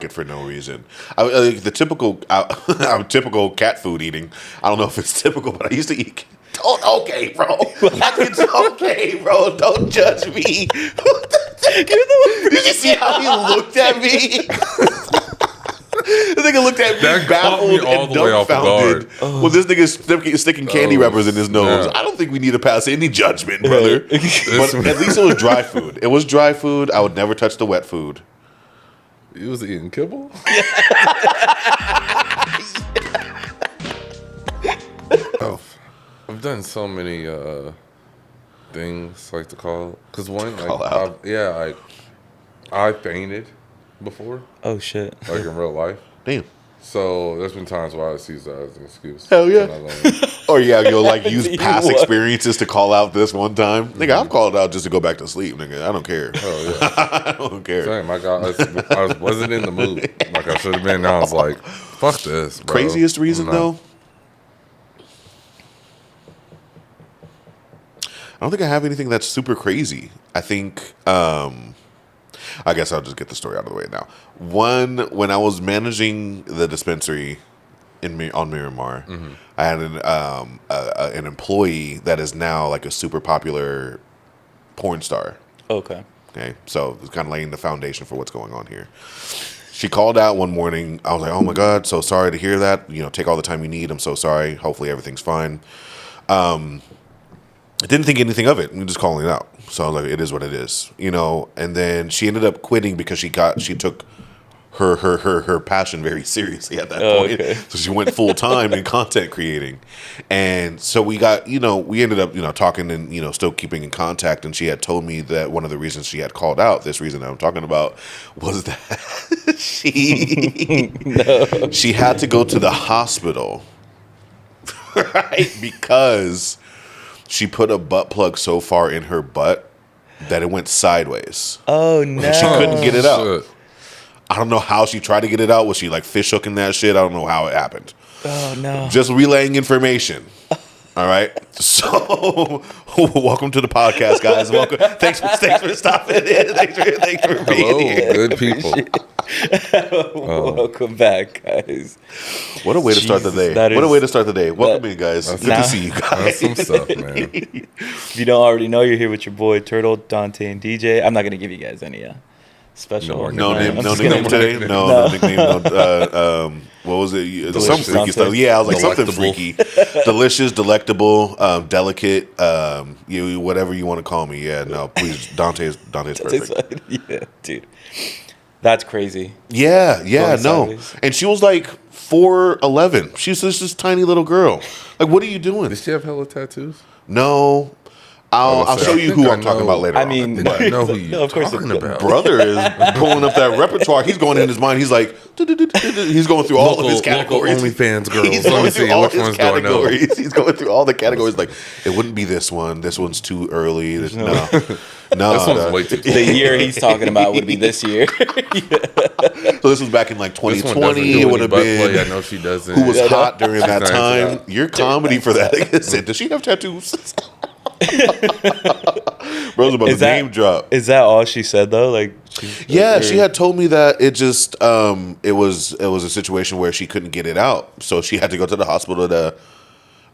it for no reason. The typical typical cat food eating. I don't know if it's typical, but I used to eat. Oh, okay, bro. It's okay, bro. Don't judge me. Did you see how he looked at me? The nigga looked at me That baffled all and the way off dumbfounded. Well, this nigga's sticking candy wrappers in his nose. Yeah. I don't think we need to pass any judgment, brother. But at least it was dry food. It was dry food. I would never touch the wet food. You was eating kibble? Oh, I've done so many things, like to call. Because one, like, I fainted before, Oh shit. like in real life. Damn. So there's been times where I use that as an excuse. Hell yeah. And I don't- Or yeah, you'll like use You past what? experiences to call out this one time. Nigga, I've called out just to go back to sleep, nigga. I don't care. Oh yeah. I don't care. Same. I wasn't in the mood like I should have been. Now I was like, fuck this, bro. Craziest reason No. though? I don't think I have anything that's super crazy. I think I guess I'll just get the story out of the way now. One, when I was managing the dispensary on Miramar, I had an employee that is now like a super popular porn star. Okay. Okay, so it's kind of laying the foundation for what's going on here. She called out one morning. I was like, "Oh my God, so sorry to hear that. You know, take all the time you need. I'm so sorry. Hopefully everything's fine." I didn't think anything of it. I'm just calling it out. So I was like, "It is what it is," you know. And then she ended up quitting because she took her passion very seriously at that point. Okay. So she went full time in content creating. And so we ended up, talking and, still keeping in contact. And she had told me that one of the reasons she had called out, this reason that I'm talking about, was that she had to go to the hospital, right? Because she put a butt plug so far in her butt that it went sideways. Oh no. She couldn't get it out. Shit. I don't know how she tried to get it out. Was she like fish hooking that shit? I don't know how it happened. Oh no. Just relaying information. All right. So, welcome to the podcast, guys. Welcome. Thanks for stopping in. Thanks for being Hello, here. good people. Welcome back, guys. What a way to start the Jesus, day. that What a is- way to start the day. Welcome in, guys. That's Good to see you That's guys. some stuff, man. If you don't already know, you're here with your boy Turtle, Dante, and DJ. I'm not gonna give you guys any special. No No name. I'm No just nickname gonna- today. No nickname. No. What was it? Some Delicious. freaky stuff. Yeah, I was like something Delectable. freaky, delicious, delectable, delicate. Whatever you want to call me. Yeah. No, please. Dante's perfect. Yeah, dude. That's crazy. Yeah. Going No. sideways. And she was like 4'11". She's just this tiny little girl. Like, what are you doing? Did she have hella tattoos? No. I'll I show you think who I I'm talking know. about later. I on. mean, I know who you of course talking it's- about. Brother is pulling up that repertoire. He's going in his mind. He's like, he's going through all of his categories. Local OnlyFans girls. He's Let going me through see all which his ones do I know. categories. He's going through all the categories. Like, it wouldn't be this one. This one's too early. No. This one's way too. the year he's talking about would be this year. So this was back in like This one doesn't 2020. do It would any have butt been. play. I know she doesn't. Who was hot during that She's not into time? Your comedy for that. Said, does she have tattoos? Bro's about to name drop. Is that all she said though? Like, Yeah, she had told me that it just it was a situation where she couldn't get it out, so she had to go to the hospital to.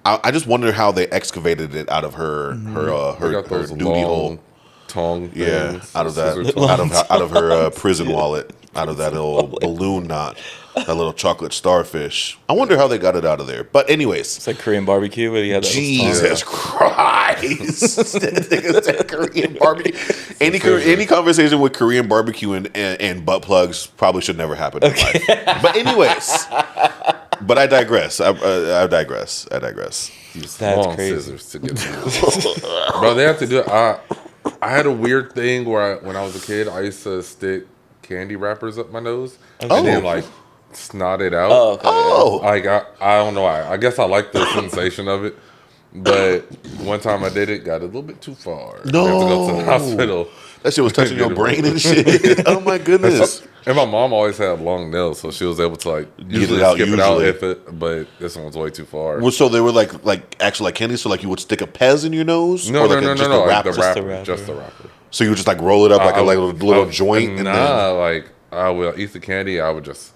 I just wonder how they excavated it out of her They got those duty long hole. tongue Yeah, things, out of that, scissor tongue. out of her prison wallet, out of that little balloon knot, that little chocolate starfish. I wonder how they got it out of there. But anyways, it's like Korean barbecue where you have that Jesus Christ, That nigga said Korean barbecue. Any conversation with Korean barbecue and butt plugs probably should never happen in life. But anyways, but I digress. I digress. Use That's long crazy. scissors to get them. Bro, they have to do it. I had a weird thing where when I was a kid, I used to stick candy wrappers up my nose and then like snot it out. Oh, okay. Oh, Like I don't know why. I guess I like the sensation of it. But one time I did it, got a little bit too far. No. I had to go to the hospital. that shit was touching your Get it brain away. and shit. Oh my goodness. And my mom always had long nails, so she was able to like usually out skip it out usually. if it. But this one was way too far. Well, so they were like actually like candy. So like you would stick a Pez in your nose. No, Or like no, just no. a Like wrapper? the wrapper, wrapper. just the wrapper. So you would just like roll it up like a little joint. And then, like I will eat the candy. I would just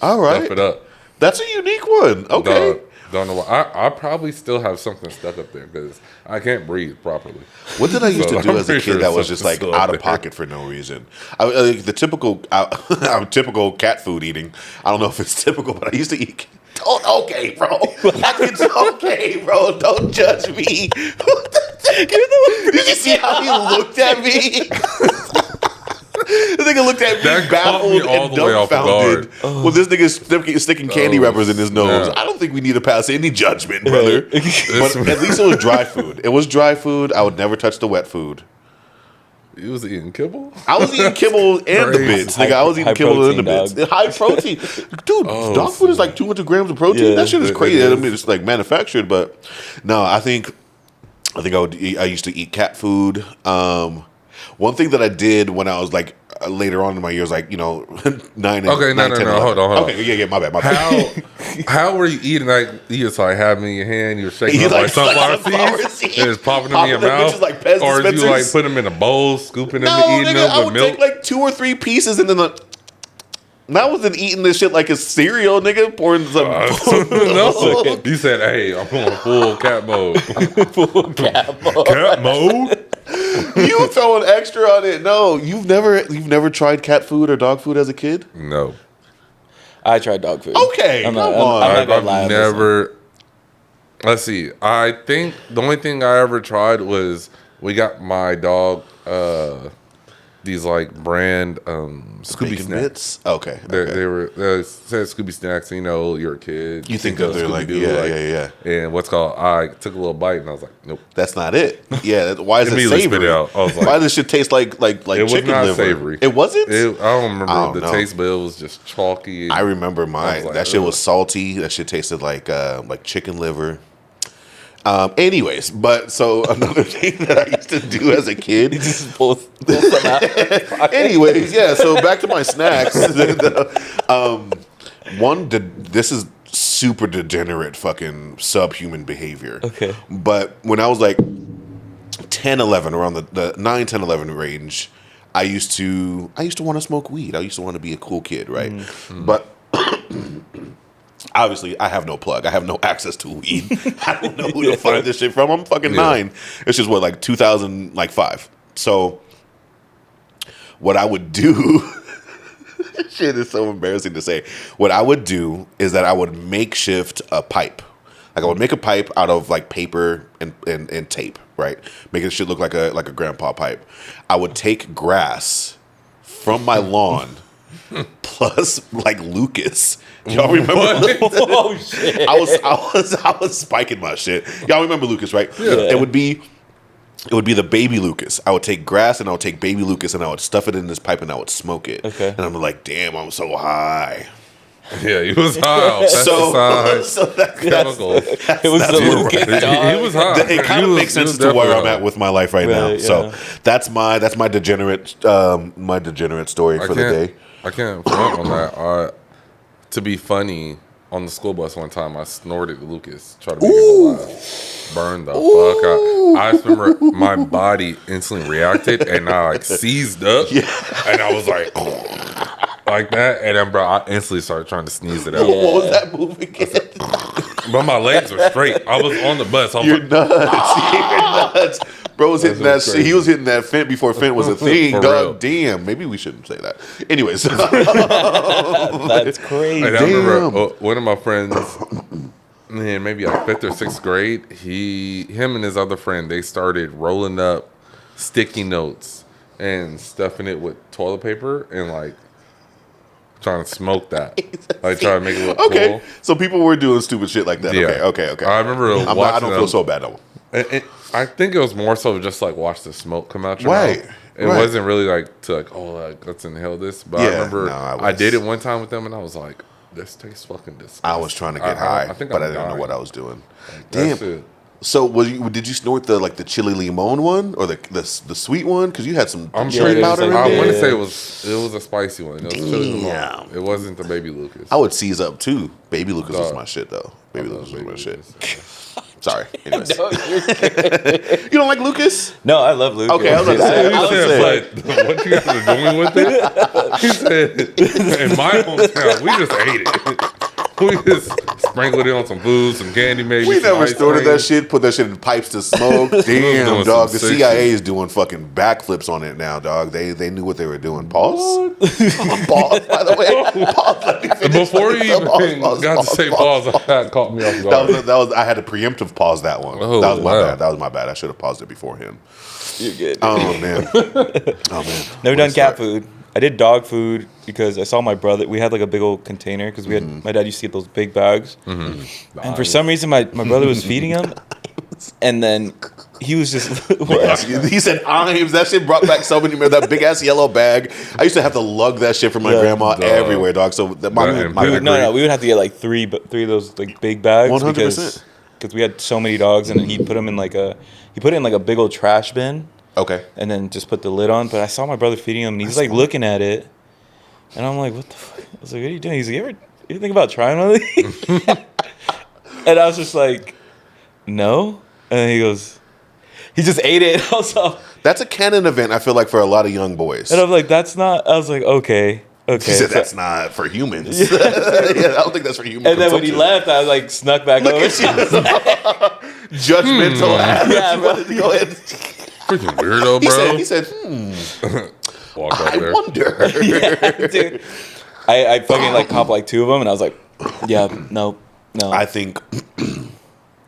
All right. stuff it up. That's a unique one. Okay. Don't know why. I probably still have something stuck up there because I can't breathe properly. What did I used to do I'm as a pretty kid sure that was just like something's still out up of there. pocket for no reason? The typical, typical cat food eating. I don't know if it's typical, but I used to eat. Okay, bro. It's okay, bro. Don't judge me. Did you see how he looked at me? The nigga looked at me That caught me baffled all and the way off dumbfounded. guard. Well, this nigga's sticking candy wrappers in his nose. snap. I don't think we need to pass any judgment, brother. But at least it was dry food. It was dry food. I would never touch the wet food. You was eating kibble? I was eating kibble and the Crazy. bits. Nigga, I was eating High kibble and the protein, bits. High protein. Dude, dog food is like 200 grams of protein. Yeah, That shit is it crazy. is. I mean, it's like manufactured, but no, I think I used to eat cat food. One thing that I did when I was like later on in my years, like, 9 and Okay, 9, 10, 11. hold on. Okay, yeah, my bad. How were you eating? Like you just like having it in your hand, you were shaking You them like like sunflower sunflower seeds, seeds. and just popping them in your Popping them mouth, bitches like Pez or did you like dispensers? put them in a bowl, scooping them No, and eating nigga, them I with would milk? take like 2 or 3 pieces and then I wasn't eating this shit like a cereal, nigga. Pouring some. No, you said, "Hey, I'm going full cat mode." Cat mode. You throwing extra on it? No, you've never tried cat food or dog food as a kid. No, I tried dog food. Okay, I'm come not, on. I'm not gonna lie. I've on this one. never. Let's see. I think the only thing I ever tried was we got my dog these like brand Scooby Bacon snacks. bits. Okay, They were said Scooby snacks. You're a kid. You think that they're like, Scooby-Doo, yeah. And what's called? I took a little bite and I was like, nope. That's not it. Yeah, why is it Immediately spit savory? it out. I was like, Why does shit taste like it was chicken not liver? savory. It wasn't. I don't remember I don't the know. taste, but it was just chalky. I remember I mine. was like, That shit ugh. was salty. That shit tasted like chicken liver. Anyways, but so another thing that I used to do as a kid. Just pull some out. Anyways, yeah. So back to my snacks. This is super degenerate, fucking subhuman behavior. Okay. But when I was like 10, 11, around the 9, 10, 11 range, I used to want to smoke weed. I used to want to be a cool kid, right? But obviously, I have no plug. I have no access to weed. I don't know who to find this shit from. I'm fucking 9. It's just like 2005. So what I would do, shit is so embarrassing to say. What I would do is that I would makeshift a pipe. Like I would make a pipe out of like paper and tape, right? Making shit look like a grandpa pipe. I would take grass from my lawn plus like Lucas. Y'all remember? Oh shit! I was spiking my shit. Y'all remember Lucas, right? Yeah. It would be the baby Lucas. I would take grass and I would take baby Lucas and I would stuff it in this pipe and I would smoke it. Okay. And I'm like, damn, I'm so high. Yeah, he was high. So Pesticides, chemicals. It was the you're Lucas right. dog. He was high. It kind He of was- makes he was sense to where definitely I'm at high. with my life right now. Right, So yeah. that's my degenerate story for the day. I can't front on that. To be funny, on the school bus one time, I snorted Lucas, tried to make him laugh. Burned the fuck out. I just remember my body instantly reacted and I like seized up. Yeah. And I was like, like that. And then, bro, I instantly started trying to sneeze it out. What was that move again? But my legs were straight. I was on the bus. I was You're like, nuts. You're nuts. Bro was hitting that That's shit. crazy. He was hitting that Fent before Fent was a thing, For dog. real. Damn. Maybe we shouldn't say that. Anyways. That's crazy. and I remember Damn. one of my friends, man, maybe like 5th or 6th grade, him and his other friend, they started rolling up sticky notes and stuffing it with toilet paper and like trying to smoke that. Like trying to make it look Okay. cool. So people were doing stupid shit like that. Yeah. Okay. I remember I watching don't feel them. so bad though. And I think it was more so just like watch the smoke come out your Right, mouth. It right. wasn't really like to like, oh, like, let's inhale this. But I Yeah, remember no, I did it one time with them and I was like, this tastes fucking disgusting. I was trying to get high, I think but I'm I didn't know dying. what I was doing. That Damn. shit. So did you snort the chili limon one or the sweet one? Because you had some I'm Yeah, sure chili it was powder in like- I there. want to Yeah. say it was a spicy one. It was chili limon. Damn. It wasn't the baby Lucas. I would seize up too. Baby Lucas was Dog. my shit though. Baby I love Lucas was my baby shit. Lucas. Sorry. Anyways. No, you're good. You don't like Lucas? No, I love Lucas. Okay, I was about to say. I was gonna say. But what you guys are doing with it? He said, in my hometown, we just ate it. We just sprinkled it on some food, some candy, maybe. We never ice stored cream. that shit, put that shit in pipes to smoke. Damn, doing dog. some The sick CIA shit. is doing fucking backflips on it now, dog. They knew what they were doing. Pause. Pause, by the way. Pause. Let me finish. Before you even Pause, got to say pause, that caught me off guard. That was. I had to preemptive pause that one. Oh, that was my wow. bad. That was my bad. I should have paused it beforehand. You're good. Oh man. Oh man. Never done Let's cat start. food. I did dog food because I saw my brother. We had like a big old container because we had my dad used to get those big bags, and for some reason my brother was feeding him, and then he was just He said Imes. That shit brought back so many. That big ass yellow bag. I used to have to lug that shit from my grandma dog. everywhere, dog. So we would have to get like three of those like big bags 100%. because we had so many dogs, and then he put them in like a big old trash bin. Okay. And then just put the lid on. But I saw my brother feeding him, and he's like looking at it. And I'm like, what the fuck? I was like, what are you doing? He's like, you think about trying one of these? And I was just like, no. And then he goes, he just ate it. And I was like, That's a canon event, I feel like, for a lot of young boys. and I'm like, that's not. I was like, okay. He said So- that's not for humans. Yeah, I don't think that's for humans. and then when he left, I was like, snuck back over. Judgmental ass. Yeah, You bro. wanted to go ahead. Freaking weirdo, bro. He said, Walk out I there. wonder. Yeah, dude. I fucking like caught like two of them, and I was like, yeah, no. I think,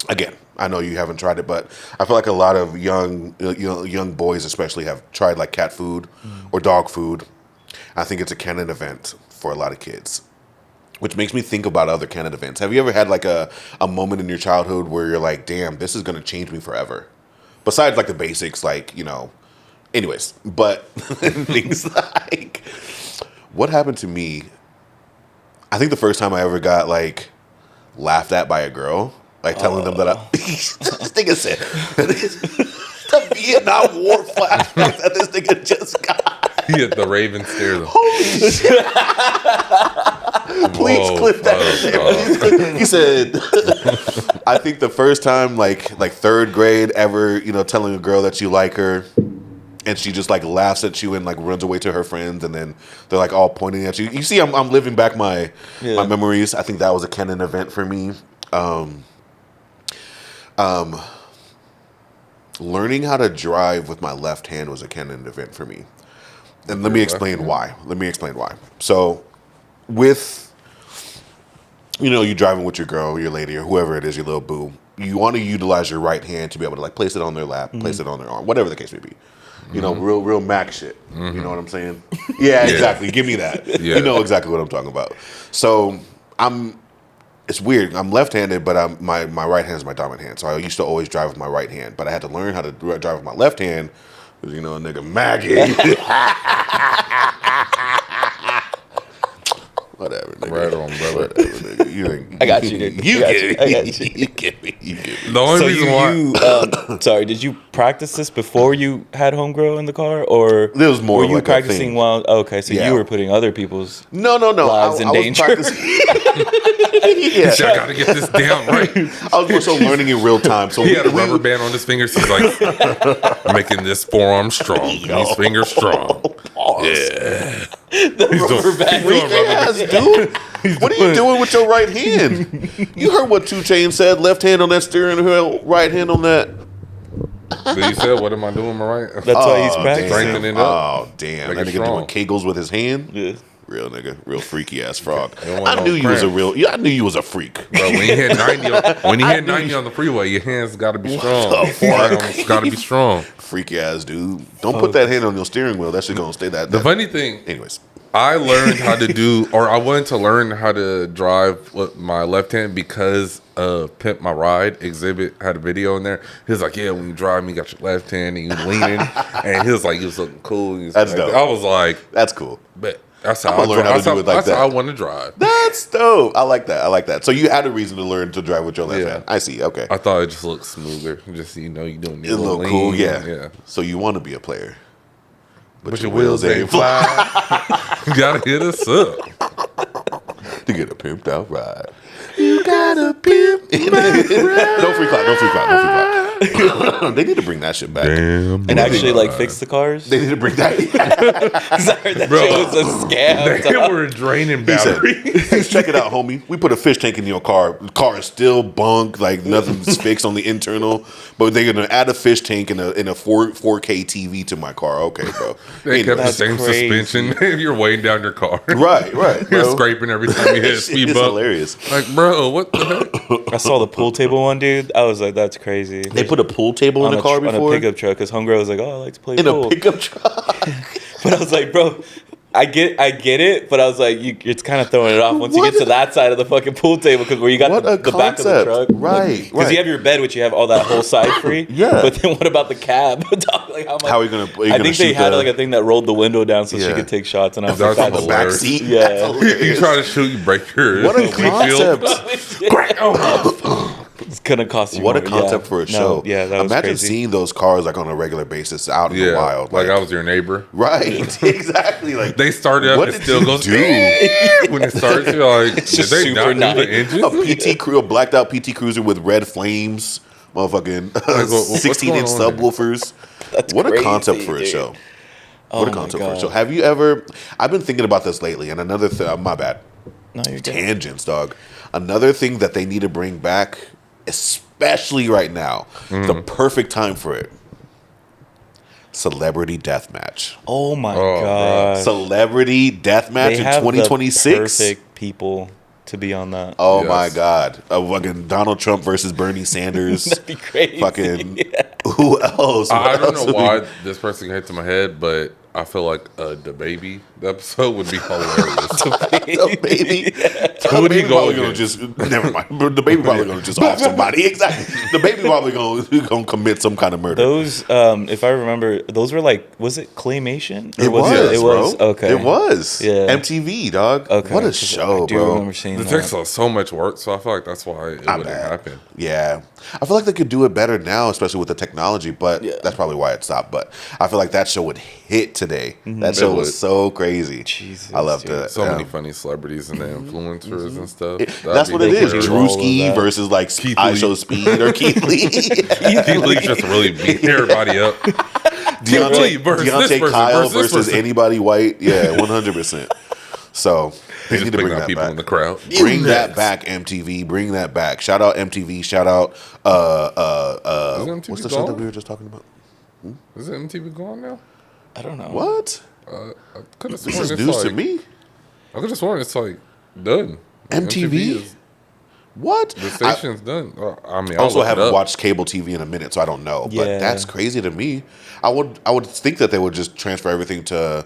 again, I know you haven't tried it, but I feel like a lot of young boys especially have tried like cat food or dog food. I think it's a canon event for a lot of kids, which makes me think about other canon events. Have you ever had like a moment in your childhood where you're like, damn, this is going to change me forever? Besides like the basics, like, anyways, but things like, what happened to me? I think the first time I ever got like laughed at by a girl, like telling them that this nigga said, the Vietnam War flashbacks that this nigga just got. He hit the Raven stairs. Holy shit. Please Whoa, clip that. He said, I think the first time, like third grade ever, telling a girl that you like her, and she just like laughs at you and like runs away to her friends, and then they're like all pointing at you. You see, I'm living back my memories. I think that was a canon event for me. Learning how to drive with my left hand was a canon event for me. And let me explain why. So, with, you driving with your girl, your lady, or whoever it is, your little boo, you want to utilize your right hand to be able to like place it on their lap, place it on their arm, whatever the case may be. Real Mac shit. You know what I'm saying? Yeah, exactly. Give me that. Yeah. You know exactly what I'm talking about. So, it's weird. I'm left-handed, but my right hand is my dominant hand. So I used to always drive with my right hand, but I had to learn how to drive with my left hand. Cause a nigga Maggie. Whatever, nigga. Right on, brother. Whatever, nigga. I got you, dude. You I got get you. me. I got you. You get me. You get me. The only So reason why. sorry, did you practice this before you had homegrown in the car, or There was more were you like a practicing thing. while? Okay, so Yeah. you were putting other people's. No. Lives in was danger. practicing- He yeah. said, I gotta get this down right. I was more so learning in real time. So He had a rubber band on his fingers. He's like, making this forearm strong, these fingers strong. Yeah. Rubber band. He's doing rubber Yes, dude. What are you doing with your right hand? You heard what 2 Chainz said. Left hand on that steering wheel, right hand on that. So you said, what am I doing, right? That's why he's Oh, practicing. Strengthening it up. Oh, damn. Make That it nigga strong. doing Kegels with his hand. Yeah. Real nigga. Real freaky ass frog. don't want I no knew you was a cramps. real. Yeah, I knew you was a freak. Bro, when you hit 90 on the freeway, your hands got to be strong. the Your forearms got to be strong. Freaky ass dude. Don't put that hand on your steering wheel. That shit gonna stay that. The funny thing, Anyways. I learned how to do, or I wanted to learn how to drive with my left hand because Pimp My Ride exhibit had a video in there. He was like, yeah, when you drive, you got your left hand and you leaning. And he was like, you was looking cool. He was That's like, dope. I was like, That's cool. but that's how I'ma I learn how to do it like that's that. how I want to drive. That's dope. I like that. So you had a reason to learn to drive with your left Yeah. hand. I see. Okay. I thought it just looked smoother. Just, you doing your It little look cool. lean. Yeah. So you want to be a player. But your wheels ain't fly. You gotta hit us up. to get a pimped out ride. You got a pimp. Don't freak out. Don't freak out. Don't freak out. They need to bring that shit back. Damn. And actually, like, fix the cars. They need to bring that. Because I heard that Bro. shit was a scam. They dog. were draining He said, batteries. check it out, homie. We put a fish tank in your car. The car is still bunk, like nothing's fixed on the internal. But they're gonna add a fish tank in a 4K TV to my car. Okay, bro. They kept the That's same crazy. suspension. You're weighing down your car. Right. You're Bro. scraping every time you hit a It's speed bump. hilarious. Like, bro, what the heck? I saw the pool table one, dude. I was like, that's crazy. They put a pool table in on the car on before a pickup truck because homegirl was like, oh, I like to play in pool. a pickup truck. But I was like, bro, I get it, but I was like, it's kind of throwing it off once you What get to that side of the fucking pool table because where you got What the a back of the concept. truck, Right. Because you have your bed, which you have all that whole side free. Yeah. But then what about the cab? Dog, like, How are you gonna? I think they had like a thing that rolled the window down so she Yeah. could take shots, and I was That's like, on the That's back hilarious. seat. Yeah. That's You hilarious. try to shoot, you break your What a windshield. concept! it's gonna cost you. What a more. concept Yeah. for a No, show. yeah, that was Imagine crazy. seeing those cars like on a regular basis out in the Yeah, wild. like I was your neighbor. right, exactly. Like They started up, What it did still you goes do? when it starts. You're like, It's did just they super not do the nice. engine? a PT crew, a blacked out PT Cruiser with red flames, motherfucking what's 16-inch going on subwoofers. That's What a crazy, concept for a dude. show. Oh What a my concept for a God. show. Have you ever? I've been thinking about this lately, and another thing. My bad. No, you're good. Tangents, dog. Another thing that they need to bring back, especially right now, the perfect time for it. Celebrity Deathmatch. Oh my Oh, god. Celebrity Deathmatch They in have 2026. the perfect people to be on that. Oh Yes. my God. Fucking Donald Trump versus Bernie Sanders. That'd be crazy. Fucking who else? I What don't else know would why be- this person came to my head, but I feel like the baby episode would be hilarious. The baby. Who would he baby go probably gonna against? just never mind. The baby probably gonna just off somebody. Exactly. The baby probably gonna commit some kind of murder. Those, if I remember, those were like, was it claymation? Or It was, It was. bro. Okay. It was. Yeah. MTV, dog. Okay. What a 'cause show, I do bro. remember seeing It that. takes so much work, so I feel like that's why it Not wouldn't bad. happen. Yeah. I feel like they could do it better now, especially with the technology, but Yeah. that's probably why it stopped. But I feel like that show would hit today. That show It was would. so crazy. Jesus, I loved dude. it. So Yeah. many funny celebrities and the influencers and stuff. That's what it is. hilarious. Drewski All of that. versus like Keith I Lee. Show Speed or Keith Lee. Keith Lee's just really beating everybody up. Deontay, versus this Deontay person Kyle versus this versus person. anybody white. Yeah, 100%. So they Just need to picking bring out that people back. in the crowd. Bring that back, MTV. Bring that back. Shout out MTV. Shout out Is MTV what's the show that gone? we were just talking about? Is it MTV gone now? I don't know. What? I could have This sworn is it's news like, to me. I could have sworn it's like done. MTV? is, What? the I station's done. I mean, also I'll haven't look it up. watched cable TV in a minute, so I don't know. But Yeah. that's crazy to me. I would think that they would just transfer everything to.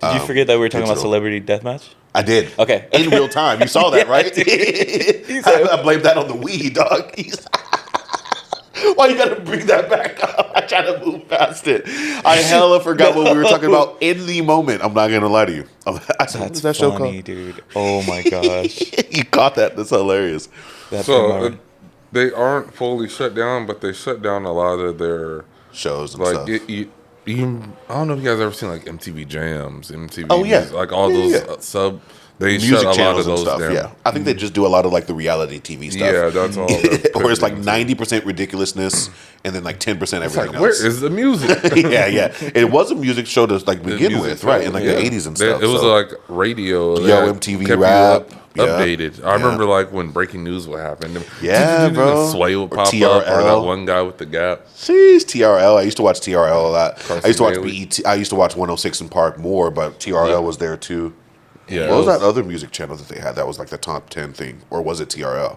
Did you forget that we were talking about digital. Celebrity Deathmatch? I did. Okay. In real time. You saw that, Yeah, right? I I blame that on the weed, dog. Why you gotta bring that back up? I try to move past it. I hella forgot what we were talking about in the moment. I'm not gonna lie to you. I said, what That's is that show funny, called? dude. Oh my gosh. You caught that? That's hilarious. That's So so, they aren't fully shut down, but they shut down a lot of their Shows and like stuff. even. I don't know if you guys ever seen like MTV Jams, MTV. Oh, yeah. Music, like all Yeah, those yeah. sub. They Music shut a lot channels of and those stuff. down. Yeah, I think they just do a lot of like the reality TV stuff. Yeah, that's all. they're or it's like pivoting to. 90% ridiculousness and then like 10% It's everything like, where else. is the music? yeah. It was a music show to like begin music with, show, right? In like yeah. the 80s and They- stuff. It was so. like radio. Yo, that MTV kept you rap, yeah. updated. I Yeah. remember like when breaking news would happen. Yeah, bro. Sway would Or pop up, or TRL. that one guy with the gap. Jeez, TRL. I used to watch TRL a lot. Carson I used to watch Daly. BET. I used to watch 106 in Park more, but TRL Yeah. was there too. Yeah, What was it that other music channel that they had that was like the top 10 thing? Or was it TRL?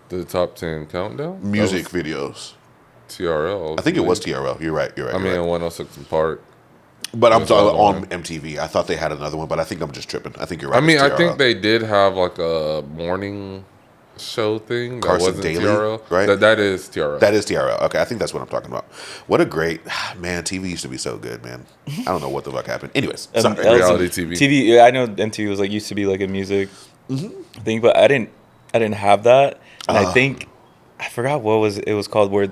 The top 10 countdown. Music That videos. was TRL. I think it was TRL. You're right. I mean, 106 in Park. But I'm That's talking the other on one. MTV. I thought they had another one, but I think I'm just tripping. I think you're right. I mean, it's I TRL. think they did have like a morning show thing that Carson wasn't Daly, TRL. right? That is TRL. That is TRL. Okay, I think that's what I'm talking about. What a great man! TV used to be so good, man. I don't know what the fuck happened. Anyways, sorry. Reality TV. TV. Yeah, I know MTV was like used to be like a music thing, but I didn't have that. And I think I forgot what it was called where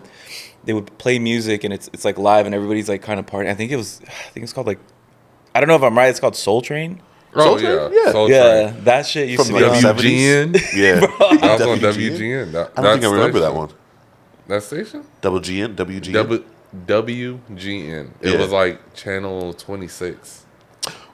they would play music and it's like live and everybody's like kind of partying. I think it's called like I don't know if I'm right. It's called Soul Train. Oh Soul Train? yeah, Yeah. Soul Yeah, Train. that shit used From to be the on. 70s? WGN. Yeah. That was on WGN? WGN. I don't think I remember that station. one. That station? WGN? WGN? WGN. It Yeah. was like channel 26.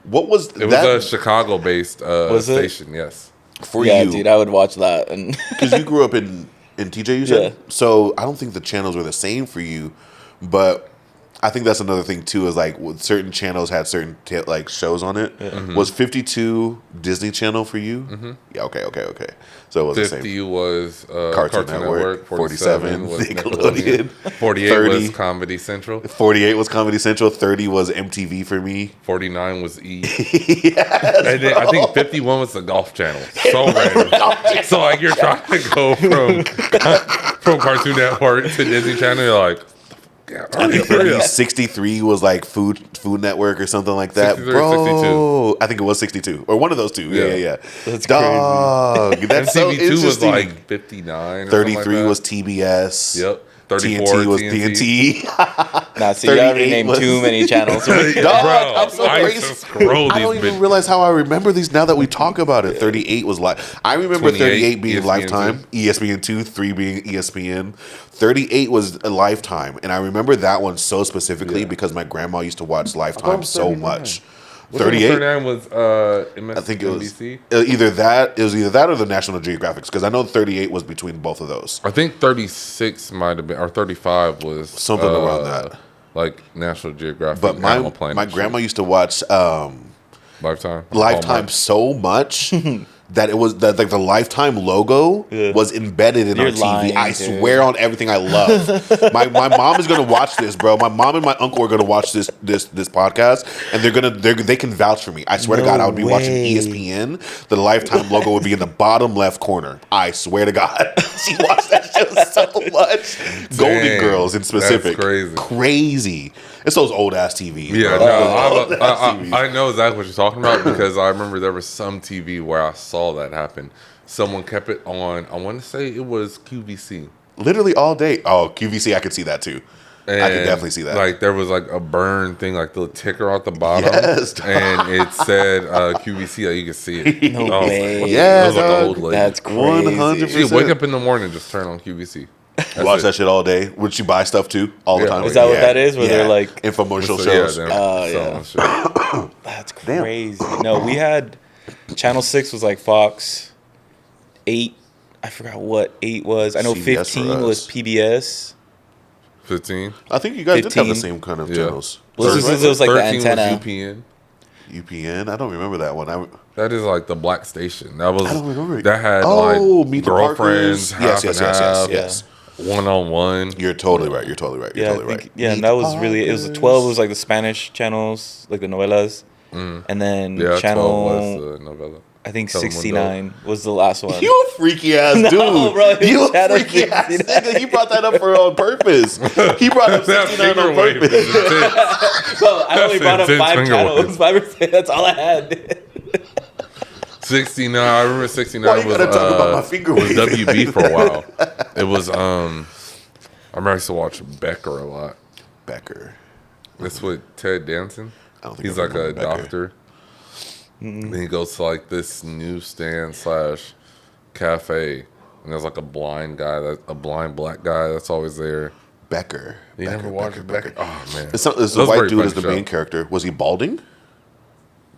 What was It was that a Chicago-based Was it? station. Yes. for Yeah, you? dude, I would watch that. And Because you grew up in TJ, you said? Yeah. So I don't think the channels were the same for you, but I think that's another thing too. Is like with certain channels had certain like shows on it. Was 52 Disney Channel for you? Yeah. Okay. So it was the 50 same. was Cartoon Cartoon Network, Network. 47 was 47 Nickelodeon. Nickelodeon, 48 30 was Comedy Central. 48 was Comedy Central. 30 was MTV for me. 49 was E. Yes, And then I think 51 was the Golf Channel. So random. So like you're trying to go from Cartoon Network to Disney Channel, you're like, yeah, I think for me, 63 was like Food Network or something like that. 63 or Bro, 62. I think it was 62 or one of those two. Yeah. That's Dog, that's so MTV2 was interesting. like 59. Or 33 something like was TBS. Yep. 34 TNT was TNT. TNT. nah, see, you already 38 named was- too many channels. Dog, I'm so I crazy. used to scroll I don't these even bitches. realize how I remember these now that we talk about it. 38 was live. I remember 28, 38 being ESPN Lifetime, ESPN2, 3 being ESPN. 38 was a Lifetime, and I remember that one so specifically Yeah. because my grandma used to watch it Lifetime was so 39. much. Which one was 38. 39 was MSNBC. I think it was either that. It was either that or the National Geographics because I know 38 was between both of those. I think 36 might have been, or 35 was Something around that. like National Geographic. But Animal Planet my shit. grandma used to watch Lifetime, Lifetime Hallmark. so much that it was that like the Lifetime logo was embedded in You're our TV. lying, I dude. swear on everything I love. my mom is gonna watch this, bro. My mom and my uncle are gonna watch this podcast, and they can vouch for me. I swear to No God, I would be watching way. ESPN. The Lifetime logo would be in the bottom left corner. I swear to God, she watched that show so much. Golden Dang, Girls in specific, that's crazy. It's those old ass TVs. Yeah, bro. no, Those old-ass TVs. I know exactly what you're talking about because I remember there was some TV where I saw that happen. Someone kept it on. I want to say it was QVC. Literally all day. Oh, QVC, I could see that too. I And could definitely see that. Like there was like a burn thing, like the ticker at the bottom, Yes. and it said QVC. Like you could see it. No I was like, way. what the- Yeah, it was like an dog. old lady. That's crazy. 100%. She'd wake up in the morning, just turn on QVC. That's Watch it. that shit all day. Would she buy stuff too? All the Yeah. time? Is that what that is? Where they're like- infomercial So, shows? them yeah. selling shit. That's crazy. No, we had Channel 6 was like Fox. 8, I forgot what 8 was. I know CBS 15 for was us. PBS. 15. I think you guys did have the 15. same kind of Yeah. channels. Well, this was like the 13 was antenna. UPN. UPN. I don't remember that one. That is like the black station. That was I don't remember it. that had Oh, like Meet the girlfriends, Parkers. half and half, Yes. one on one. You're totally right. You're totally right. You're Yeah, I totally think, right. yeah, Meet and that the was really, it was the Parkers. 12 was like the Spanish channels, like the novelas. And then Yeah, channel, 12 was the novella. I think Telemundo. 69 was the last one. You a freaky ass dude. bro, You a Channel freaky ass 69. nigga. He brought that up on purpose. He brought up That 69 finger on wave purpose. is intense. Bro, I only brought up intense 5 finger channels. waves. 5%, that's all I had. 69. I remember 69 Why you was gotta talk about my finger was wave? WB for a while. It was I remember I used to watch Becker a lot. Becker. That's with Ted Danson. I don't think He's I like a remember Becker. doctor. And he goes to like this newsstand / cafe, and there's like a blind black guy that's always there. Becker. You Becker, never watched Becker? Oh man, It's a That was white very dude funny as the show. main character. Was he balding?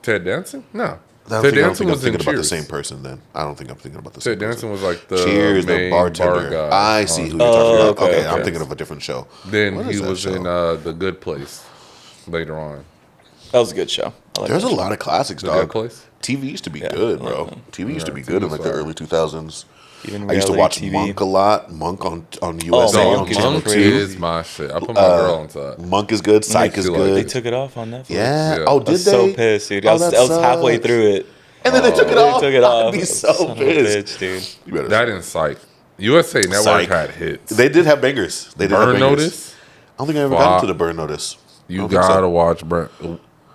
Ted Danson? No, I Ted don't think Danson I'm was in thinking about the Cheers. same person then. I don't think I'm thinking about the same Ted Danson person. was like the Cheers, the main bar bartender. guy. I see on- who you're talking about. okay, Okay, I'm okay. thinking of a different show. Then What he is that was show? in The Good Place later on. That was a good show. I like There's that a show. lot of classics, The dog. Good Place. TV used to be good, bro. TV used to be Yeah, good in TV like the was early 2000s. Even I used to watch reality Monk a lot. Monk on USA Monk on is channel Monk 2. crazy. is my shit. I put my girl on top. Monk is good. Psych is feel like They good. took it off on Netflix. Yeah. Yeah. Oh, I did was they? so pissed, dude. Oh, I was that halfway sucks. through it. And then they took it They off. took it off. I'd be Son so of a pissed. bitch, dude. You better That and Psych. USA Network Psych. had hits. They did have bangers. They did have Burn bangers. Notice. I don't think I ever got Fuck. into the Burn Notice. I You don't think so. gotta watch Burn.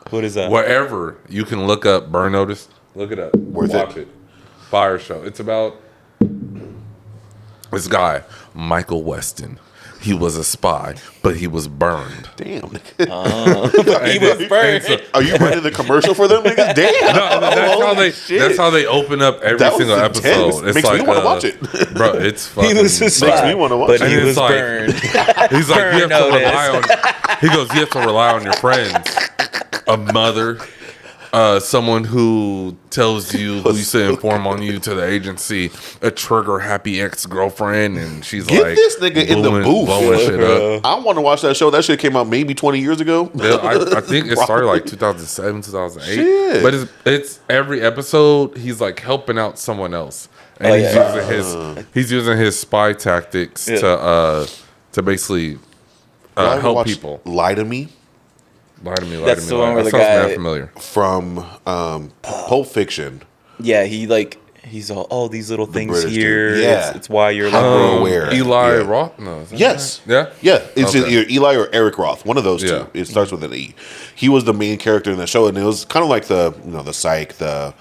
What is that? Wherever you can look up Burn Notice, look it up. Worth Watch it. Fire show. It's about this guy, Michael Weston, he was a spy, but he was burned. Damn. He was burned. Are you running the commercial for them niggas? Damn. That's how they open up every That was single intense. episode. It's Makes me like, wanna watch it. Bro, it's fucking. He was a spy, Makes me wanna watch but it. he And was it's like- burned. He's like, you have to Burn rely on. He goes, you have to rely on your friends, a mother, someone who tells you who you to inform on you to the agency, a trigger happy ex-girlfriend, and she's Get like, this nigga in the booth. blowing shit up. I want to watch that show. That shit came out maybe 20 years ago. Yeah, I think it started like 2007, 2008. Shit. But it's every episode he's like helping out someone else, and he's using his spy tactics to basically Y'all ever help watch people. Lie to Me Lie to me. That's the one where That the sounds guy- mad familiar. from Pulp Fiction. Yeah, he's all these little things British dude. here. Yeah. It's why you're Hyper like, aware. Eli Yeah. Roth? No. Is that Yes. right? Yeah? Yeah. It's Okay. either Eli or Eric Roth. One of those Yeah. two. It starts with an E. He was the main character in the show, and it was kind of like the Psych, the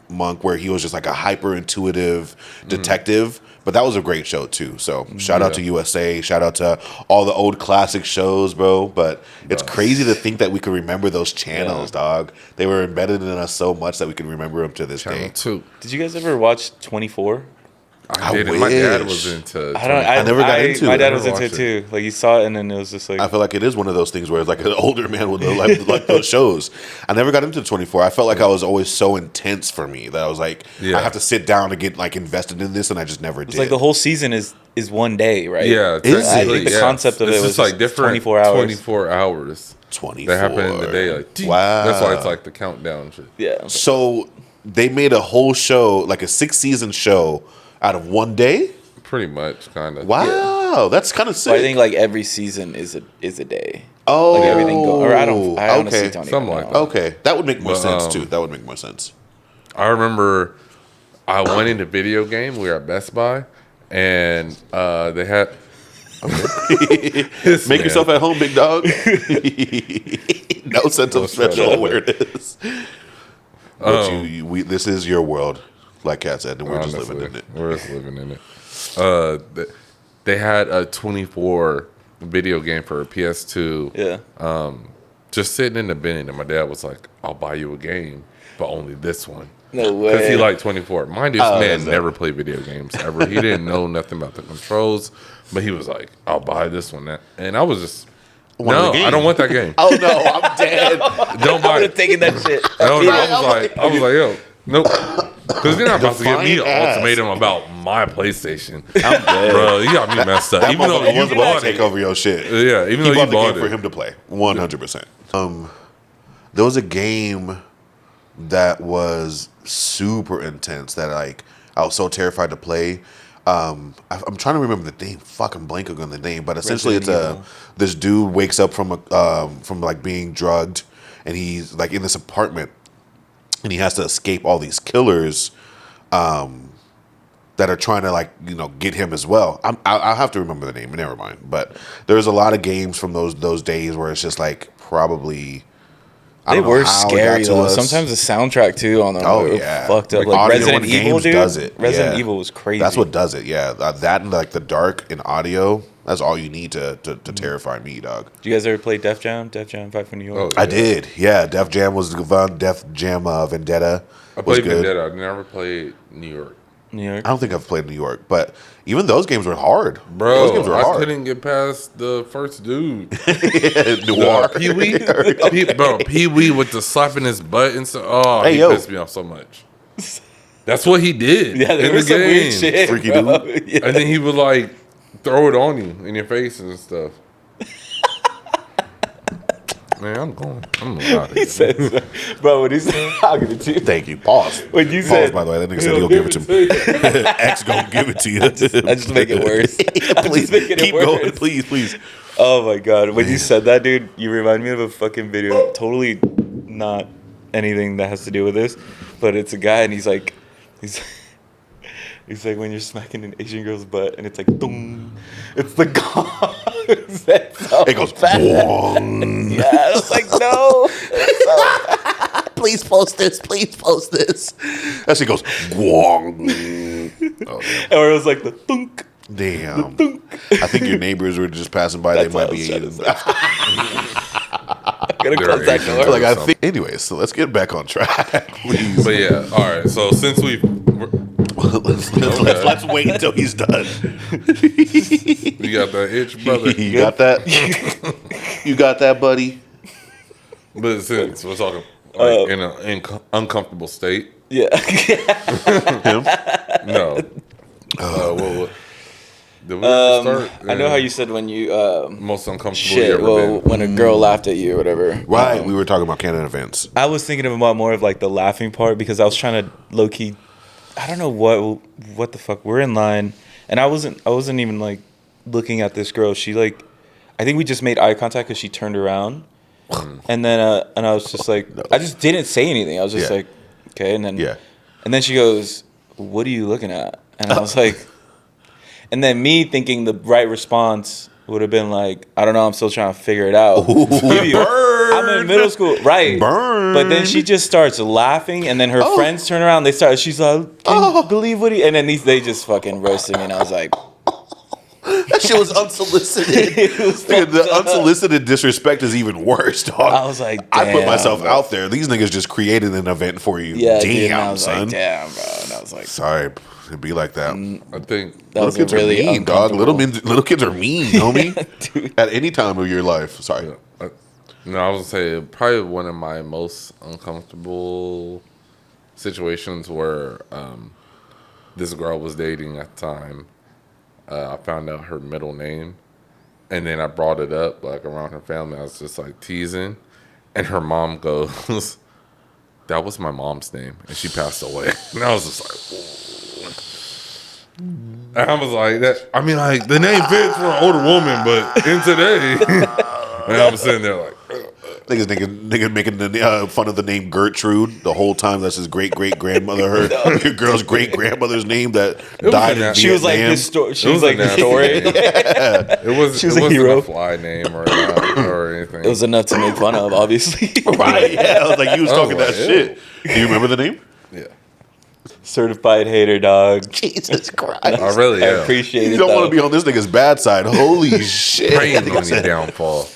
Monk, where he was just like a hyper intuitive detective. But that was a great show too. So shout out to USA. Shout out to all the old classic shows, bro. But it's crazy to think that we could remember those channels, dog. They were embedded in us so much that we can remember them to this Channel day. 2. Did you guys ever watch 24? I I didn't. My dad wish. was into. I never got into My it. dad I was never into it watched too. Like he saw it and then it was just like I feel like it is one of those things where it's like an older man would like those shows. I never got into 24. I felt like I was always so intense for me that I was like, Yeah. I have to sit down and get like invested in this, and I just never did. it's like the whole season is one day, right? Yeah, Is it? I think the yeah. concept of It's it was just like just different 24 hours. 24 hours 24. that happen in the day. Like, Wow. That's why it's like the countdown shit. Yeah. So they made a whole show, like a 6-season show, out of one day. Pretty much, kind of. Wow, that's kind of sick. So I think like every season is a day. oh, Like everything go or I honestly okay. don't even Something know. like that. Okay, that would make more But, sense too. That would make more sense. I remember I went into video game. We were at Best Buy, and they had. This Make man. yourself at home, big dog. No sense of special awareness. But this is your world, like Kat said, and we're just living in it. We're just living in it. They had a 24 video game for a PS2. Yeah. Just sitting in the bin, and my dad was like, "I'll buy you a game, but only this one." No way. Because he liked 24. Mind you, this man that's never played video games ever. He didn't know nothing about the controls, but he was like, "I'll buy this one." And I was just, Want the no, game. I don't want that game. Oh no, I'm dead. Don't buy I would have it. taken that shit. No, I was like, yo, nope. Because you're not about to give me an Defiant ass. ultimatum about my PlayStation. I'm dead. Bro, you got me messed up. That Even though motherfucker you was about bought to take it. over your shit. Yeah, even He though bought you the bought game for it. him to play, 100%. There was a game that was super intense that like I was so terrified to play. I'm trying to remember the name. Fucking blanking on the name, but essentially Resident it's this dude wakes up from like being drugged, and he's like in this apartment, and he has to escape all these killers that are trying to like get him as well. I'll have to remember the name. Never mind. But there's a lot of games from those days where it's just like probably. I They don't know were how it scary got to though. us. Sometimes the soundtrack too on them. Oh, were yeah. fucked up. Like, Like audio Resident in Evil, games dude. does it. Resident Yeah. Evil was crazy. That's what does it. Yeah, that and like the dark and audio. That's all you need to terrify me, dog. Did you guys ever play Def Jam? Def Jam 5 from New York. Oh, I did. Yeah, Def Jam was fun. Def Jam Vendetta I was played good. Vendetta. I never played New York. New York. I don't think I've played New York, but even those games were hard. Bro, those games were I hard. couldn't get past the first dude. Noir. Pee Wee? Bro, Pee Wee with the slapping his butt and stuff. Oh, Hey, he yo. pissed me off so much. That's what he did. Yeah, there in was the some game. weird shit. Freaky bro. dude. Yeah. And then he would like throw it on you in your face and stuff. Man, I'm out of He here. said, bro, when he said, I'll give it to you. Thank you. Pause. When you Pause, said, by the way, that nigga said he'll give it to me. X gonna give it to you. I just make it worse. Please making it keep worse. going, please. Oh my god! When you said that, dude, you remind me of a fucking video. Totally not anything that has to do with this, but it's a guy and he's like when you're smacking an Asian girl's butt and it's like, boom. It's the gong. That's so It goes. bad. "Wong." Yeah, I was like, no. Please post this. Please post this. That shit goes. "Wong." Oh, damn. Or it was like the thunk. Damn. I think your neighbors were just passing by. That's They might what I be was eating. I'm gonna close that door. Like I think. Anyways, so let's get back on track, please. But yeah, all right. So since let's wait until he's done. you got that itch, brother. You got that? You got that, buddy? But since we're talking like in an uncomfortable state, Yeah. Him? no. What did we start? I know how you said when you Most uncomfortable shit. you ever Well, been. when a girl laughed at you or whatever. Right. We were talking about canon events. I was thinking about more of like the laughing part because I was trying to low key. I don't know what the fuck. We're in line, and I wasn't even like looking at this girl. She like, I think we just made eye contact because she turned around, and then and I was just like, I just didn't say anything. I was just Yeah. like, okay, and then Yeah. and then she goes, "What are you looking at?" And I was like, and then me thinking the right response would have been like, I don't know, I'm still trying to figure it out. I'm in middle school, right? Burn. But then she just starts laughing, and then her friends turn around. They start. She's like, "Can you believe what he?" And then they just fucking roasted me, and I was like, That shit was unsolicited. Dude, the unsolicited disrespect is even worse, dog. I was like, I put damn, myself bro. out there. These niggas just created an event for you. "Yeah, damn, dude." And I was son. like, "Damn, bro." And I was like, Sorry, it'd be like that. I think "That was Little kids really are mean, dog. uncomfortable." Little kids are mean, homie. Dude. At any time of your life. Sorry. no, I was gonna say probably one of my most uncomfortable situations where this girl was dating at the time. I found out her middle name, and then I brought it up like around her family. I was just like teasing, and her mom goes, "That was my mom's name, and she passed away." And I was just like, "Whoa." And I was like, "That." I mean, like the name fits for an older woman, but in today, and I was sitting there like. Nigga making the, fun of the name Gertrude the whole time. That's his great grandmother. Your girl's great grandmother's name that died in She was like Vietnam. she was like historian. It was She was it a wasn't hero. a fly name or anything. It was enough to make fun of, obviously. Right? Yeah, I was like, you was talking like, that shit. Do you remember the name? yeah. Certified hater, dog. Jesus Christ! I really I am. appreciate You it. don't want though. to be on this nigga's bad side. Holy shit! I Praying think I on your said- downfall.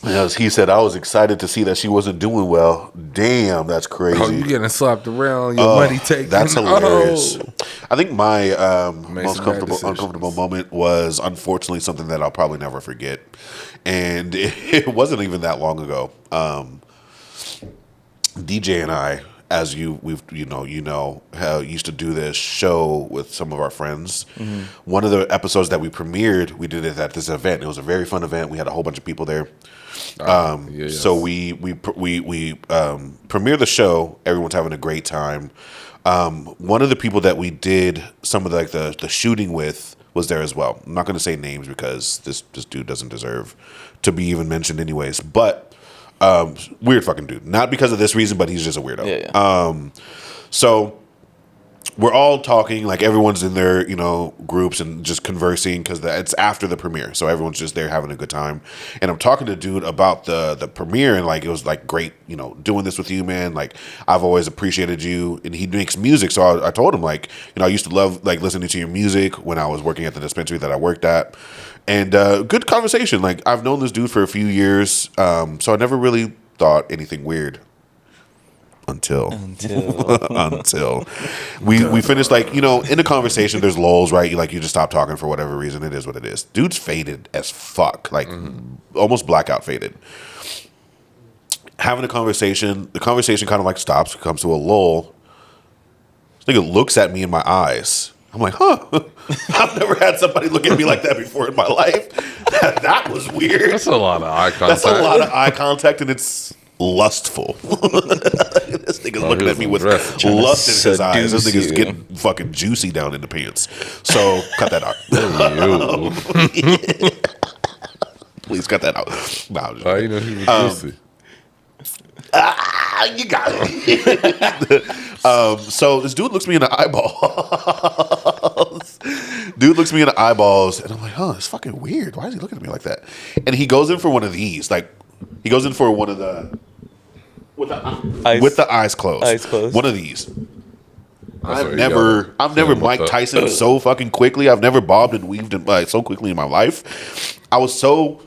Yes, he said, I was excited to see that she wasn't doing well. Damn, that's crazy. Oh, you getting slapped around? Your money taken? That's hilarious. Oh. I think my Made most some bad uncomfortable decisions. moment was unfortunately something that I'll probably never forget, and it wasn't even that long ago. DJ and I, as you know how used to do this show with some of our friends. Mm-hmm. One of the episodes that we premiered, we did it at this event. It was a very fun event. We had a whole bunch of people there. Yes. So we premiered the show. Everyone's having a great time. One of the people that we did some of the shooting with was there as well. I'm not going to say names because this dude doesn't deserve to be even mentioned anyways. But weird fucking dude. Not because of this reason, but he's just a weirdo. Yeah. So we're all talking, like everyone's in their, groups and just conversing because it's after the premiere. So everyone's just there having a good time. And I'm talking to a dude about the premiere and like, it was like great, doing this with you, man. Like I've always appreciated you. And he makes music. So I told him like, I used to love like listening to your music when I was working at the dispensary that I worked at. And good conversation. Like I've known this dude for a few years. So I never really thought anything weird. Until we finished, like, in a conversation there's lulls, right? You just stop talking for whatever reason. It is what it is. Dude's faded as fuck, like almost blackout faded. Having a conversation, the conversation kind of like stops, comes to a lull. This nigga looks at me in my eyes. I'm like, huh? I've never had somebody look at me like that before in my life. That was weird. That's a lot of eye contact. That's a lot of eye contact, and it's lustful. This nigga's looking at me with lust in his eyes. This nigga's getting fucking juicy down in the pants. So cut that out. Please cut that out. No, I'm just How you know he was juicy? you got it. So this dude looks me in the eyeballs. Dude looks me in the eyeballs, and I'm like, huh, it's fucking weird. Why is he looking at me like that? And he goes in for one of these. Like, he goes in for one of the with the eyes closed. Eyes closed. One of these. I've what never with Mike the- Tyson so fucking quickly. I've never bobbed and weaved so quickly in my life. I was so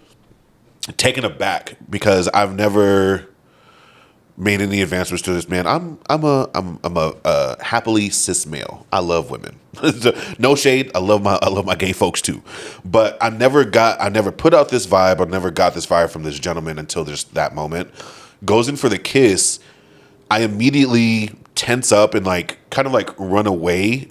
taken aback because I've never made any advancements to this man. I'm a happily cis male. I love women. No shade. I love my gay folks too. But I never put out this vibe. I never got this vibe from this gentleman until there's that moment. Goes in for the kiss. I immediately tense up and kind of run away.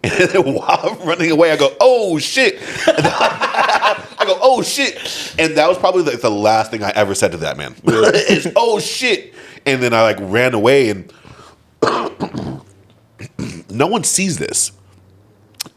And then while I'm running away, I go, "Oh shit!" I go, "Oh shit!" And that was probably the last thing I ever said to that man. Is "Oh shit!" And then I ran away, and no one sees this.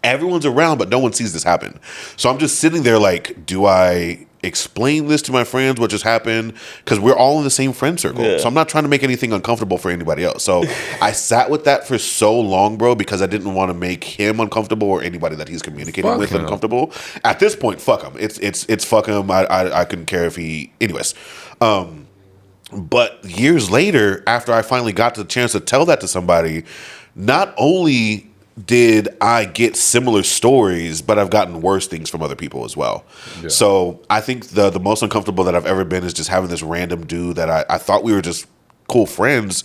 Everyone's around, but no one sees this happen. So I'm just sitting there do I explain this to my friends what just happened? Because we're all in the same friend circle. Yeah. So I'm not trying to make anything uncomfortable for anybody else. So I sat with that for so long, bro, because I didn't want to make him uncomfortable or anybody that he's communicating Fuck with him. uncomfortable. At this point, fuck him. It's fuck him. I couldn't care if he... Anyways. But years later, after I finally got the chance to tell that to somebody, not only did I get similar stories, but I've gotten worse things from other people as well. Yeah. So I think the most uncomfortable that I've ever been is just having this random dude that I thought we were just cool friends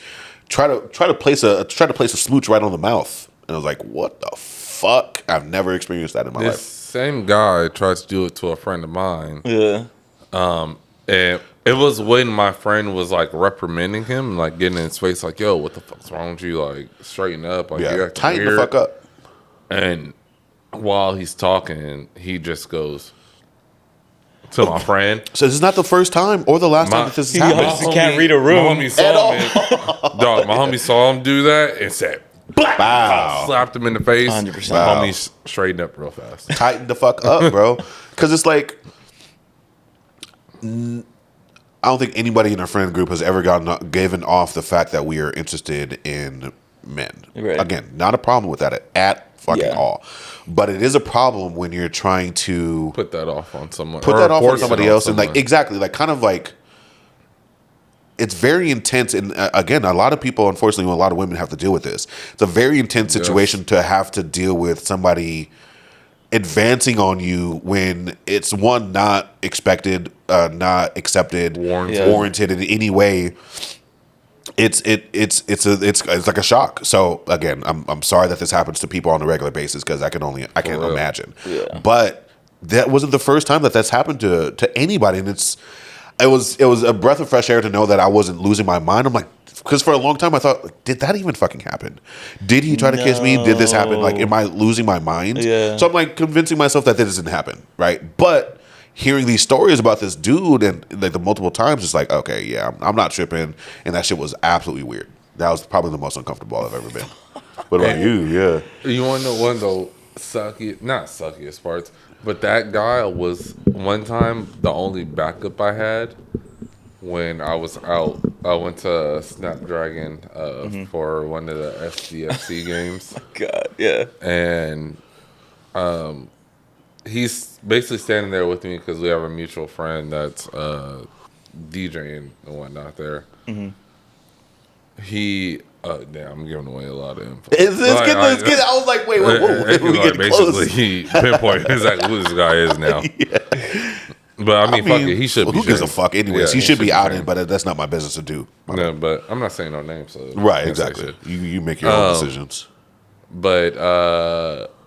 try to place a smooch right on the mouth, and I was like, what the fuck? I've never experienced that in my This life. same guy tried to do it to a friend of mine. Yeah. And it was when my friend was reprimanding him, getting in his face, yo, what the fuck's wrong with you? Straighten up. You're Yeah, acting tighten weird. the fuck up. And while he's talking, he just goes to my friend. So this is not the first time or the last time that this has happened. He can't read a room My homie saw him. Dog, my homie saw him do that and said, Wow. slapped him in the face. 100%. My Wow. homie straightened up real fast. Tighten the fuck up, bro. Because it's I don't think anybody in our friend group has ever given off the fact that we are interested in men. Right. Again, not a problem with that at fucking Yeah. all. But it is a problem when you're trying to Put that off on someone. put or that off on force it somebody else. someone. And exactly, it's very intense. And again, a lot of people, unfortunately, a lot of women have to deal with this. It's a very intense situation to have to deal with somebody advancing on you when it's one, not expected, not accepted, warranted in any way. It's like a shock. So again, I'm sorry that this happens to people on a regular basis because I can't imagine. Yeah. But that wasn't the first time that's happened to anybody, and it was a breath of fresh air to know that I wasn't losing my mind. I'm like, because for a long time I thought, did that even fucking happen? Did he try to kiss me? Did this happen? Am I losing my mind? Yeah. So I'm convincing myself that this didn't happen, right? But hearing these stories about this dude and the multiple times, it's okay, yeah, I'm not tripping, and that shit was absolutely weird. That was probably the most uncomfortable I've ever been. What about you? Yeah. You want to know one of the not suckiest parts, but that guy was one time the only backup I had when I was out. I went to Snapdragon for one of the SDFC games. God, yeah. And he's basically standing there with me because we have a mutual friend that's DJing and whatnot there. Mm-hmm. He damn, I'm giving away a lot of info. It's good. I was like, wait, whoa. We get basically close. he pinpointed exactly who this guy is now. But I mean, fuck it, he should be. Who gives a fuck anyways? Yeah, he should be out shamed. in, but that's not my business to do. No, but I'm not saying no names. So Right, I can't say exactly. shit. You make your own decisions. But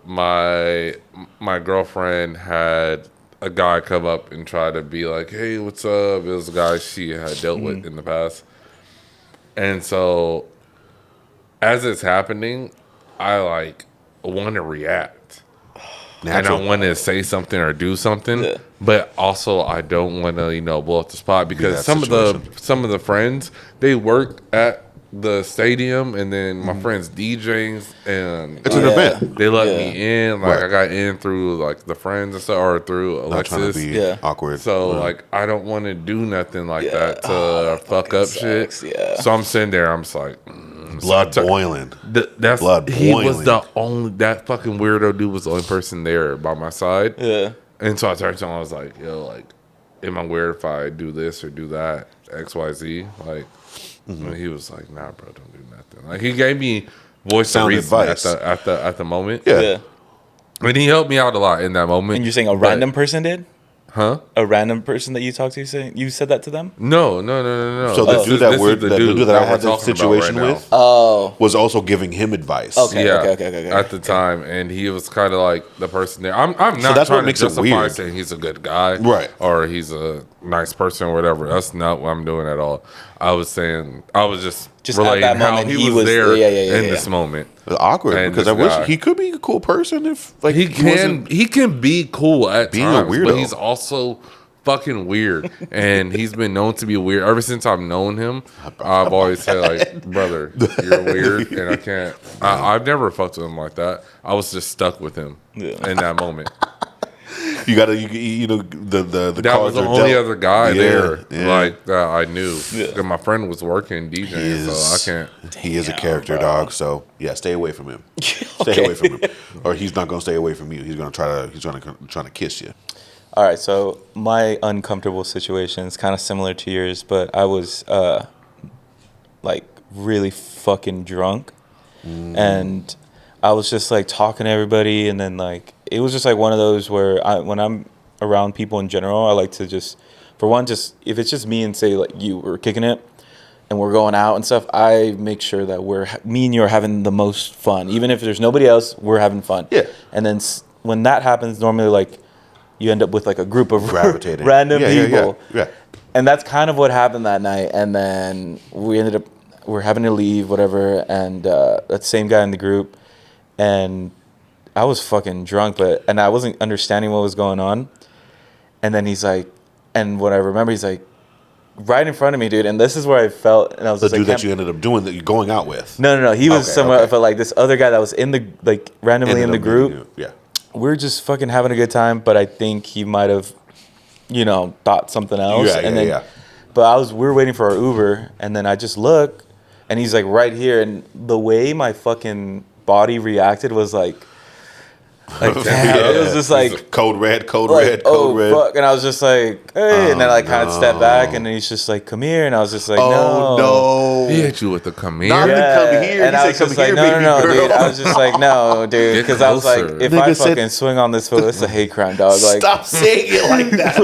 my girlfriend had a guy come up and try to be like, "Hey, what's up?" It was a guy she had dealt with in the past, and so as it's happening, I want to react. Natural. And I want to say something or do something, but also I don't want to, blow up the spot because some of the friends, they work at the stadium, and then my friends DJs, and It's an event. they let me in. Right. I got in through the friends and stuff, or through Not trying to Alexis. be awkward. So I don't want to do nothing that to fuck up sucks, shit. yeah. So I'm sitting there. I'm just like. blood boiling. That's Blood he was boiling. the only that fucking weirdo dude was the only person there by my side. Yeah. And so I turned to him, I was like, yo, am I weird if I do this or do that? XYZ? And he was like, nah, bro, don't do nothing. He gave me voice of Sound reason advice. at the moment. Yeah. And he helped me out a lot in that moment. And you're saying a But- random person did? Huh? A random person that you talked to, you said that to them? No. So the dude that This is the dude that I had the we're talking about situation right now. with Oh. was also giving him advice. Okay. Yeah, Okay. at the time, and he was kind of like the person there. I'm not that's what trying to makes it justify weird. saying he's a good guy, Right. or he's a nice person or whatever. That's not what I'm doing at all. I was saying I was just Just at relating that how moment, he was there yeah. in this moment. It's awkward And because this I wish guy. he could be a cool person if like He wasn't- can be cool at Being a times, but weirdo. he's also fucking weird, and he's been known to be weird ever since I've known him. I've always said like, brother, you're weird, and I can't. I've never fucked with him like that. I was just stuck with him in that moment. you gotta you know the That was cards the are only dealt. other guy Yeah, there yeah. like that I knew. Yeah. 'Cause my friend was working DJing, so I can't. He is a Damn, character bro. dog. So yeah, stay away from him. Stay Okay. away from him, or he's not gonna stay away from you. He's gonna trying to kiss you. All right, so my uncomfortable situation is kind of similar to yours, but I was like really fucking drunk, and I was just like talking to everybody, and then like it was just like one of those where when I'm around people in general, I like to just, for one, just if it's just me and say like we're kicking it, and we're going out and stuff, I make sure that me and you are having the most fun, even if there's nobody else, we're having fun. Yeah. And then when that happens, normally like you end up with like a group of Gravitating. random Yeah. people. Yeah. And that's kind of what happened that night. And then we're having to leave, whatever. And that same guy in the group. And I was fucking drunk, and I wasn't understanding what was going on. And then he's like, and what I remember, he's like, right in front of me, dude. And this is where I felt, and I was The just dude like, that you ended up doing that you're going out with. no. He was Okay, somewhere, okay. but like this other guy that was in the, like randomly in Ended the up meeting group. you. Yeah. We're just fucking having a good time, but I think he might have, thought something else. Yeah, and yeah, then, yeah. But we were waiting for our Uber, and then I just look, and he's like right here, and the way my fucking body reacted was like damn, it was just like Code red. oh fuck, and I was just like, hey, and then I kind of stepped back, and then he's just like, come here, and I was just like, Oh no. He hit you with the come here. Not Yeah, come here. and He I said, was "Come just like, here, no, baby no, girl." dude. I was just like, no, dude, Get because I was like, closer. if Nigga I said- fucking swing on this foot, it's a hate crime, dog. Like, Stop saying it like that.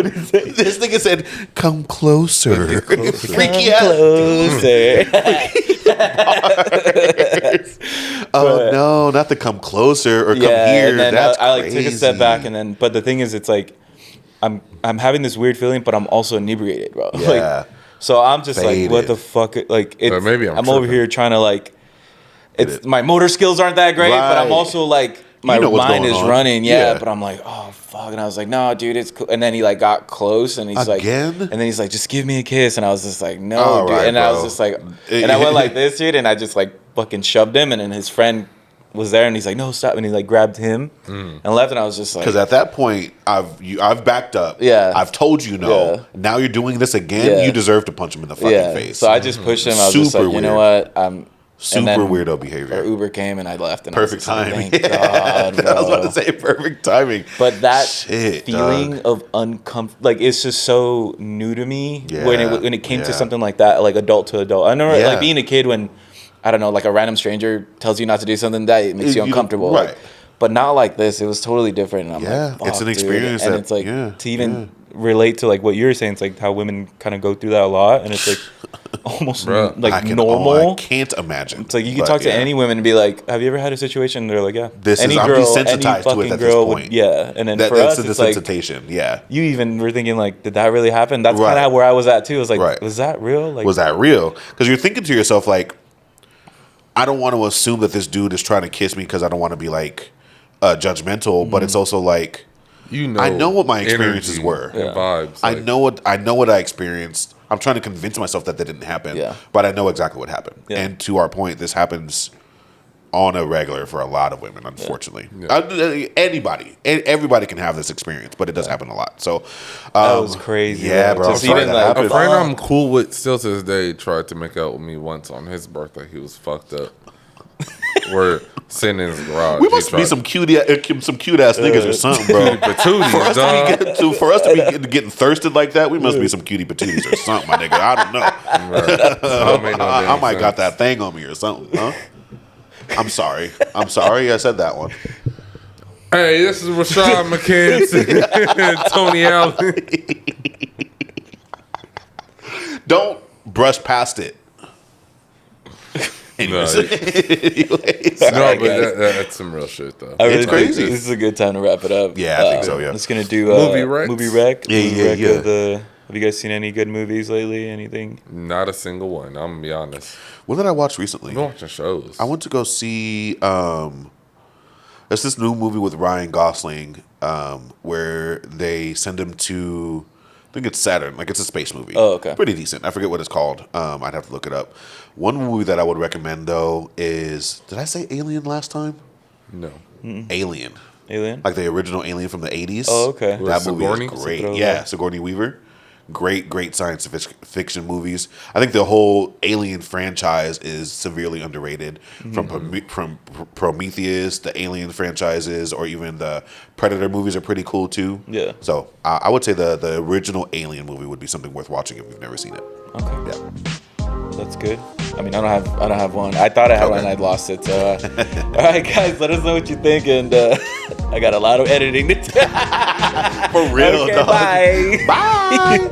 This nigga said, "Come closer." Freaky out. closer. Oh no, not to come closer or come here. And then That's I like crazy. took a step back, and then, but the thing is, it's like, I'm having this weird feeling, but I'm also inebriated, bro. Yeah. Like, so I'm just like, what Faded. the fuck? Like, it's, maybe I'm over tripping. here trying to like, it's it. my motor skills aren't that great, but I'm Right. also like, my You know what's mind going is on. running, Yeah. But I'm like, oh fuck, and I was like, no, dude, it's cool. And then he like got close, and he's Again? like, and then he's like, just give me a kiss, and I was just like, no, All dude, right, and I was bro. just like, and I went like this, dude, and I just like fucking shoved him, and then his friend was there, and he's like, no, stop, and he like grabbed him and left, and I was just like, Because at that point, I've backed up. Yeah. I've told you no. Yeah. Now you're doing this again. Yeah. You deserve to punch him in the fucking face. So I just pushed him. I was just Super like, you know weird. what? Super then weirdo Our behavior. Uber came and I left. And Perfect I was just timing. like, thank God, bro. I was about to say perfect timing. But that Shit, feeling dog. of uncomfort, like it's just so new to me Yeah, when it came to yeah. something like that, like adult to adult. I remember Yeah. like being a kid when, I don't know, like a random stranger tells you not to do something that it makes you You- uncomfortable. right. Like, but not like this. It was totally different. And I'm Yeah, like, it's fuck, an dude. experience And that- it's like yeah, to even relate to like what you're saying. It's like how women kind of go through that a lot, and it's like almost Bruh, like normal. I can't imagine. It's like you can But, talk to yeah. any women and be like, "Have you ever had a situation?" They're like, "Yeah." I'm any desensitized to it at this point. yeah. And then for That's us, a it's like desensitization. Yeah. you even were thinking like, "Did that really happen?" That's Right. kind of where I was at too. I was like, Right. "Was that real?" Like, Was that real? Because you're thinking to yourself like, I don't want to assume that this dude is trying to kiss me because I don't want to be like judgmental, but it's also like You know, I know what my experiences energy were. and vibes. I like, know what I experienced. I'm trying to convince myself that didn't happen. Yeah. But I know exactly what happened. Yeah. And to our point, this happens on a regular for a lot of women, unfortunately. Everybody can have this experience, but it does happen a lot. So that was crazy. Yeah, bro. Just I'm sorry even that like happened. A friend I'm cool with still to this day tried to make out with me once on his birthday. He was fucked up. We're sitting in his garage. We must be some cute ass niggas or something, bro. patooties, dog. For us to be getting thirsted like that, we must be some cutie patooties or something, my nigga. I don't know. Right. That made no I damn might got sense. that thing on me or something, huh? I'm sorry. I said that one. Hey, this is Rashad McCants and Tony Allen. Don't brush past it. Anyways. No, Anyways. No, but that's some real shit though. I really It's crazy. think this is a good time to wrap it up. Yeah, I think so, yeah. I'm just gonna do Movie Recs? Movie rec. Yeah, Movie yeah, rec yeah. of have you guys seen any good movies lately? Anything? Not a single one. I'm gonna be honest. What did I watch recently? I've been watching shows. I went to go see there's this new movie with Ryan Gosling where they send him to, I think it's Saturn, like it's a space movie. Oh, okay. Pretty decent. I forget what it's called. I'd have to look it up. One movie that I would recommend though is, did I say Alien last time? No. Alien. Alien? Like the original Alien from the 80s. Oh, okay. That With movie Sigourney? is great. Sigourney. Yeah, Sigourney Weaver. Great science fiction movies. I think the whole Alien franchise is severely underrated. From Prometheus, the Alien franchises, or even the Predator movies are pretty cool too. Yeah. So I would say the original Alien movie would be something worth watching if you've never seen it. Okay. Yeah. That's good. I mean, I don't have one. I thought I had one and I'd lost it. So, all right, guys, let us know what you think. And I got a lot of editing to do. For real, Okay, dog. bye. Bye.